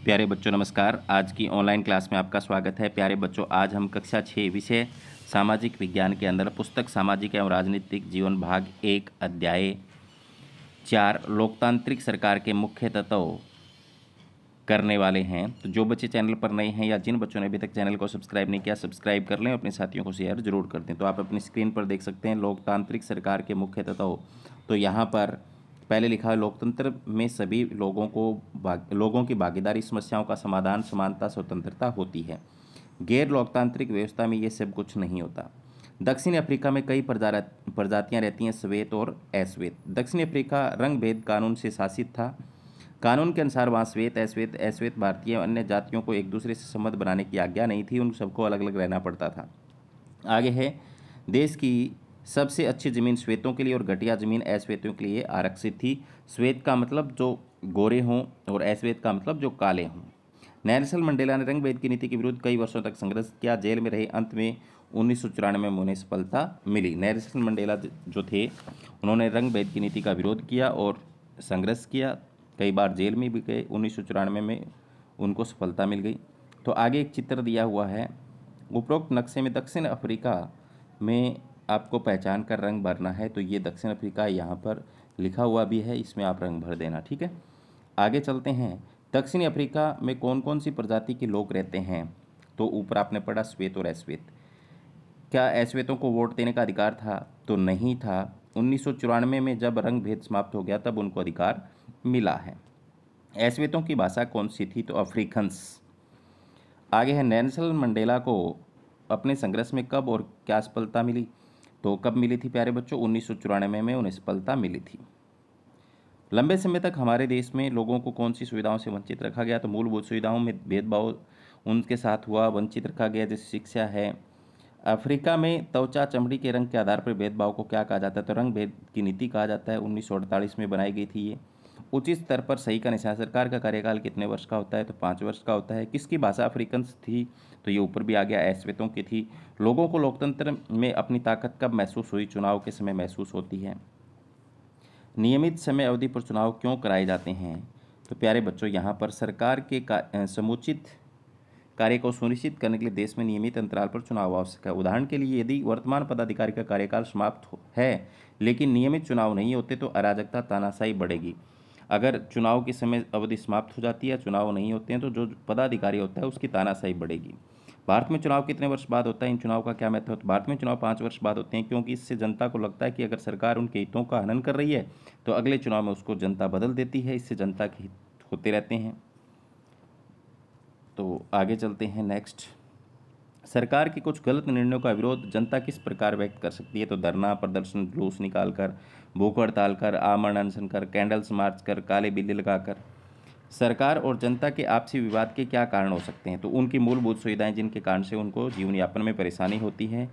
प्यारे बच्चों नमस्कार। आज की ऑनलाइन क्लास में आपका स्वागत है। प्यारे बच्चों, आज हम कक्षा 6 विषय सामाजिक विज्ञान के अंदर पुस्तक सामाजिक एवं राजनीतिक जीवन भाग 1 अध्याय 4 लोकतांत्रिक सरकार के मुख्य तत्व करने वाले हैं। तो जो बच्चे चैनल पर नए हैं या जिन बच्चों ने अभी तक चैनल को सब्सक्राइब नहीं किया, सब्सक्राइब कर लें, अपने साथियों को शेयर जरूर कर दें। तो आप अपनी स्क्रीन पर देख सकते हैं लोकतांत्रिक सरकार के मुख्य तत्व। तो यहाँ पर पहले लिखा है लोकतंत्र में सभी लोगों की भागीदारी, समस्याओं का समाधान, समानता, स्वतंत्रता होती है। गैर लोकतांत्रिक व्यवस्था में ये सब कुछ नहीं होता। दक्षिण अफ्रीका में कई प्रजातियां रहती हैं, श्वेत और अश्वेत। दक्षिण अफ्रीका रंग भेद कानून से शासित था। कानून के अनुसार वहाँ श्वेत, अश्वेत, अश्वेत भारतीय अन्य जातियों को एक दूसरे से संबंध बनाने की आज्ञा नहीं थी। उन सबको अलग अलग रहना पड़ता था। आगे है, देश की सबसे अच्छी ज़मीन श्वेतों के लिए और घटिया ज़मीन अश्वेतों के लिए आरक्षित थी। श्वेत का मतलब जो गोरे हों और अश्वेत का मतलब जो काले हों। नेल्सन मंडेला ने रंग भेद की नीति के विरुद्ध कई वर्षों तक संघर्ष किया। जेल में रहे, अंत में 1994 में उन्हें सफलता मिली। नेल्सन मंडेला जो थे, उन्होंने रंग भेद की नीति का विरोध किया और संघर्ष किया, कई बार जेल में भी गए। 1994 में उनको सफलता मिल गई। तो आगे एक चित्र दिया हुआ है। उपरोक्त नक्शे में दक्षिण अफ्रीका में आपको पहचान कर रंग भरना है। तो ये दक्षिण अफ्रीका यहाँ पर लिखा हुआ भी है, इसमें आप रंग भर देना, ठीक है। आगे चलते हैं। दक्षिण अफ्रीका में कौन कौन सी प्रजाति के लोग रहते हैं? तो ऊपर आपने पढ़ा श्वेत और अश्वेत। क्या अश्वेतों को वोट देने का अधिकार था? तो नहीं था। 1994 में जब रंग भेद समाप्त हो गया तब उनको अधिकार मिला है। अश्वेतों की भाषा कौन सी थी? तो अफ्रीकन्स। आगे है, नेल्सन मंडेला को अपने संघर्ष में कब और क्या सफलता मिली? तो कब मिली थी प्यारे बच्चों? 1994 में उन्हें सफलता मिली थी। लंबे समय तक हमारे देश में लोगों को कौन सी सुविधाओं से वंचित रखा गया? तो मूलभूत सुविधाओं में भेदभाव उनके साथ हुआ, वंचित रखा गया, जैसे शिक्षा है। अफ्रीका में त्वचा, चमड़ी के रंग के आधार पर भेदभाव को क्या कहा जाता है? तो रंग भेद की नीति कहा जाता है। 1948 में बनाई गई थी ये। उचित स्तर पर सही का निशान। सरकार का कार्यकाल कितने वर्ष का होता है? तो 5 वर्ष का होता है। किसकी भाषा अफ्रीकन्स थी? तो ये ऊपर भी आ गया, अश्वेतों की थी। लोगों को लोकतंत्र में अपनी ताकत कब महसूस हुई? चुनाव के समय महसूस होती है। नियमित समय अवधि पर चुनाव क्यों कराए जाते हैं? तो प्यारे बच्चों, यहाँ पर सरकार के समुचित कार्य को सुनिश्चित करने के लिए देश में नियमित अंतराल पर चुनाव आवश्यक है। उदाहरण के लिए, यदि वर्तमान पदाधिकारी का कार्यकाल समाप्त है लेकिन नियमित चुनाव नहीं होते तो अराजकता, तानाशाही बढ़ेगी। अगर चुनाव की समय अवधि समाप्त हो जाती है, चुनाव नहीं होते हैं, तो जो पदाधिकारी होता है उसकी तानाशाही बढ़ेगी। भारत में चुनाव कितने वर्ष बाद होता है? इन चुनाव का क्या महत्व है? भारत में चुनाव 5 वर्ष बाद होते हैं, क्योंकि इससे जनता को लगता है कि अगर सरकार उनके हितों का हनन कर रही है तो अगले चुनाव में उसको जनता बदल देती है। इससे जनता के हित होते रहते हैं। तो आगे चलते हैं नेक्स्ट। सरकार के कुछ गलत निर्णयों का विरोध जनता किस प्रकार व्यक्त कर सकती है? तो धरना, प्रदर्शन, जुलूस निकालकर, भूख हड़ताल कर, आमरण अनशन कर, कैंडल्स मार्च कर, काले बिल्ले लगाकर। सरकार और जनता के आपसी विवाद के क्या कारण हो सकते हैं? तो उनकी मूलभूत सुविधाएं जिनके कारण से उनको जीवन यापन में परेशानी होती है।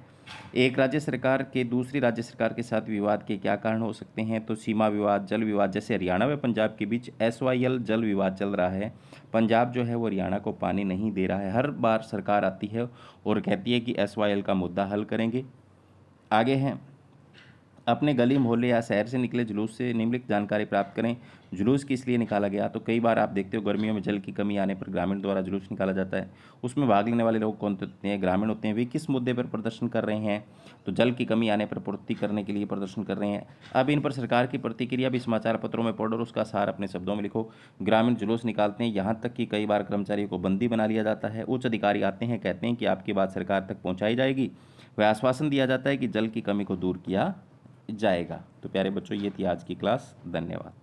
एक राज्य सरकार के दूसरी राज्य सरकार के साथ विवाद के क्या कारण हो सकते हैं? तो सीमा विवाद, जल विवाद, जैसे हरियाणा व पंजाब के बीच SYL जल विवाद चल रहा है। पंजाब जो है वो हरियाणा को पानी नहीं दे रहा है। हर बार सरकार आती है और कहती है कि SYL का मुद्दा हल करेंगे। आगे है, अपने गली, मोहल्ले या शहर से निकले जुलूस से निम्नलिखित जानकारी प्राप्त करें। जुलूस किस लिए निकाला गया? तो कई बार आप देखते हो गर्मियों में जल की कमी आने पर ग्रामीण द्वारा जुलूस निकाला जाता है। उसमें भाग लेने वाले लोग कौन होते हैं? ग्रामीण होते हैं। वे किस मुद्दे पर प्रदर्शन कर रहे हैं? तो जल की कमी आने पर पूर्ति करने के लिए प्रदर्शन कर रहे हैं। अब इन पर सरकार की प्रतिक्रिया भी समाचार पत्रों में पढ़ो और उसका सार अपने शब्दों में लिखो। ग्रामीण जुलूस निकालते हैं, यहाँ तक कि कई बार कर्मचारियों को बंदी बना लिया जाता है। उच्च अधिकारी आते हैं, कहते हैं कि आपकी बात सरकार तक पहुँचाई जाएगी। वह आश्वासन दिया जाता है कि जल की कमी को दूर किया जाएगा। तो प्यारे बच्चों, ये थी आज की क्लास। धन्यवाद।